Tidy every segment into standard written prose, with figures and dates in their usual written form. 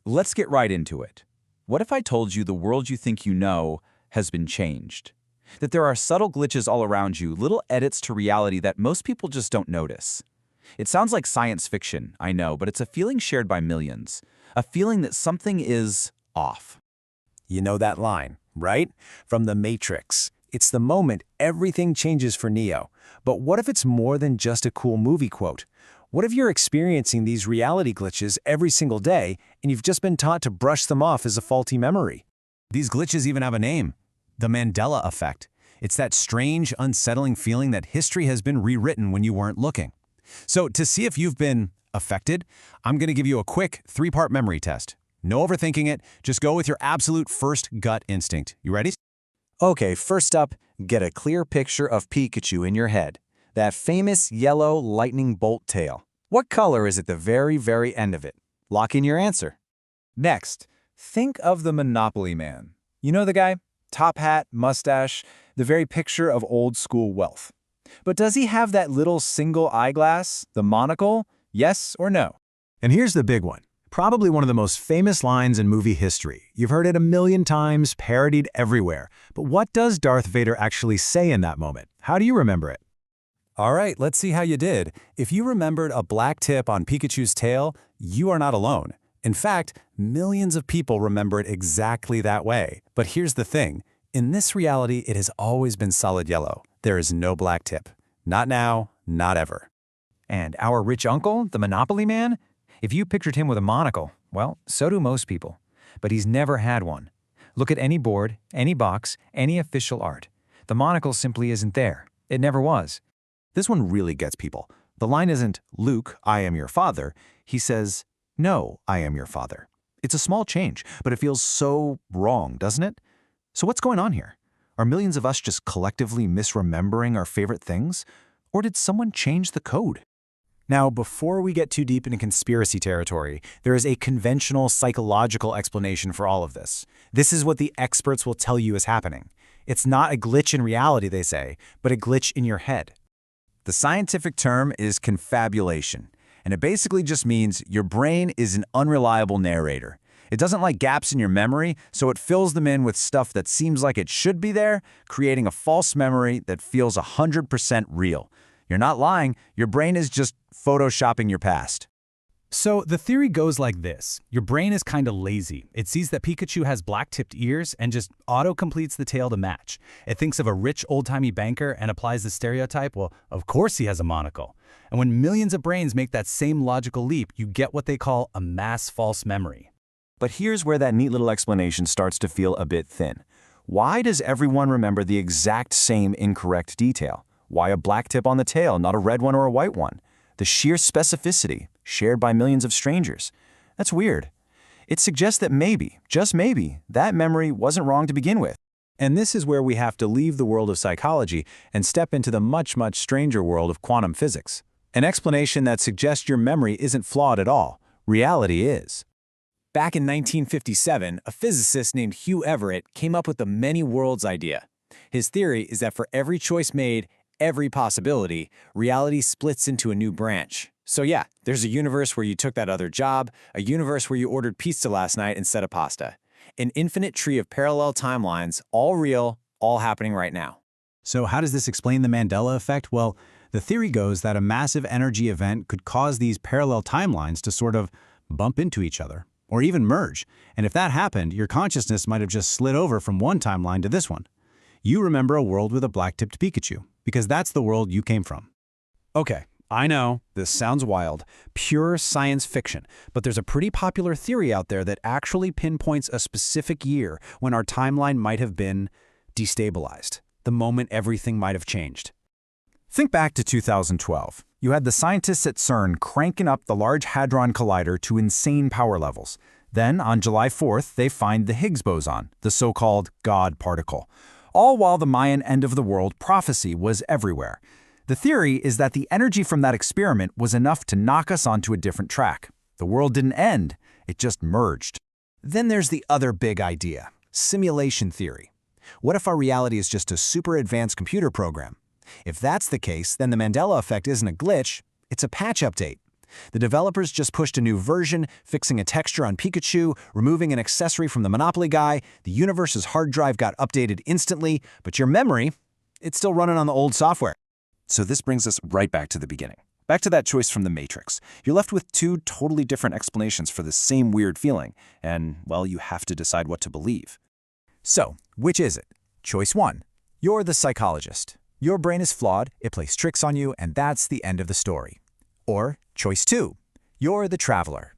Let's get right into it. What if I told you the world you think you know has been changed? That there are subtle glitches all around you, little edits to reality that most people just don't notice. It sounds like science fiction, I know, but it's a feeling shared by millions. A feeling that something is off. You know that line, right? From The Matrix. It's the moment everything changes for Neo. But what if it's more than just a cool movie quote? What if you're experiencing these reality glitches every single day and you've just been taught to brush them off as a faulty memory? These glitches even have a name, the Mandela Effect. It's that strange, unsettling feeling that history has been rewritten when you weren't looking. So to see if you've been affected, I'm going to give you a quick 3-part memory test. No overthinking it, just go with your absolute first gut instinct. You ready? Okay, first up, get a clear picture of Pikachu in your head. That famous yellow lightning bolt tail. What color is at the very, very end of it? Lock in your answer. Next, think of the Monopoly man. You know the guy? Top hat, mustache, the very picture of old-school wealth. But does he have that little single eyeglass, the monocle? Yes or no? And here's the big one. Probably one of the most famous lines in movie history. You've heard it a million times, parodied everywhere. But what does Darth Vader actually say in that moment? How do you remember it? All right, let's see how you did. If you remembered a black tip on Pikachu's tail, you are not alone. In fact, millions of people remember it exactly that way. But here's the thing. In this reality, it has always been solid yellow. There is no black tip. Not now, not ever. And our rich uncle, the Monopoly man? If you pictured him with a monocle, well, so do most people. But he's never had one. Look at any board, any box, any official art. The monocle simply isn't there. It never was. This one really gets people. The line isn't, "Luke, I am your father." He says, "No, I am your father." It's a small change, but it feels so wrong, doesn't it? So what's going on here? Are millions of us just collectively misremembering our favorite things? Or did someone change the code? Now, before we get too deep into conspiracy territory, there is a conventional psychological explanation for all of this. This is what the experts will tell you is happening. It's not a glitch in reality, they say, but a glitch in your head. The scientific term is confabulation, and it basically just means your brain is an unreliable narrator. It doesn't like gaps in your memory, so it fills them in with stuff that seems like it should be there, creating a false memory that feels 100% real. You're not lying, your brain is just photoshopping your past. So the theory goes like this. Your brain is kind of lazy. It sees that Pikachu has black-tipped ears and just auto-completes the tail to match. It thinks of a rich old-timey banker and applies the stereotype, well, of course he has a monocle. And when millions of brains make that same logical leap, you get what they call a mass false memory. But here's where that neat little explanation starts to feel a bit thin. Why does everyone remember the exact same incorrect detail? Why a black tip on the tail, not a red one or a white one? The sheer specificity, shared by millions of strangers. That's weird. It suggests that maybe, just maybe, that memory wasn't wrong to begin with. And this is where we have to leave the world of psychology and step into the much, much stranger world of quantum physics. An explanation that suggests your memory isn't flawed at all. Reality is. Back in 1957, a physicist named Hugh Everett came up with the many worlds idea. His theory is that for every choice made, every possibility, reality splits into a new branch. So yeah, there's a universe where you took that other job, a universe where you ordered pizza last night instead of pasta. An infinite tree of parallel timelines, all real, all happening right now. So how does this explain the Mandela Effect? Well, the theory goes that a massive energy event could cause these parallel timelines to sort of bump into each other, or even merge. And if that happened, your consciousness might have just slid over from one timeline to this one. You remember a world with a black-tipped Pikachu, because that's the world you came from. Okay, I know, this sounds wild, pure science fiction, but there's a pretty popular theory out there that actually pinpoints a specific year when our timeline might have been destabilized, the moment everything might have changed. Think back to 2012. You had the scientists at CERN cranking up the Large Hadron Collider to insane power levels. Then, on July 4th, they find the Higgs boson, the so-called God particle. All while the Mayan end-of-the-world prophecy was everywhere. The theory is that the energy from that experiment was enough to knock us onto a different track. The world didn't end, it just merged. Then there's the other big idea, simulation theory. What if our reality is just a super advanced computer program? If that's the case, then the Mandela Effect isn't a glitch, it's a patch update. The developers just pushed a new version, fixing a texture on Pikachu, removing an accessory from the Monopoly guy. The universe's hard drive got updated instantly, but your memory, it's still running on the old software. So this brings us right back to the beginning. Back to that choice from the Matrix. You're left with two totally different explanations for the same weird feeling, and, well, you have to decide what to believe. So, which is it? Choice 1. You're the psychologist. Your brain is flawed, it plays tricks on you, and that's the end of the story. Or choice 2. You're the traveler.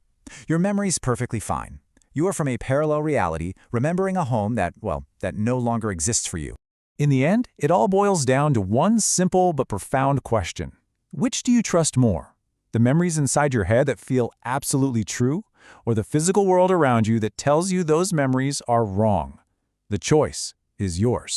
Your memory's perfectly fine. You are from a parallel reality, remembering a home that no longer exists for you. In the end, it all boils down to one simple but profound question. Which do you trust more? The memories inside your head that feel absolutely true, or the physical world around you that tells you those memories are wrong? The choice is yours.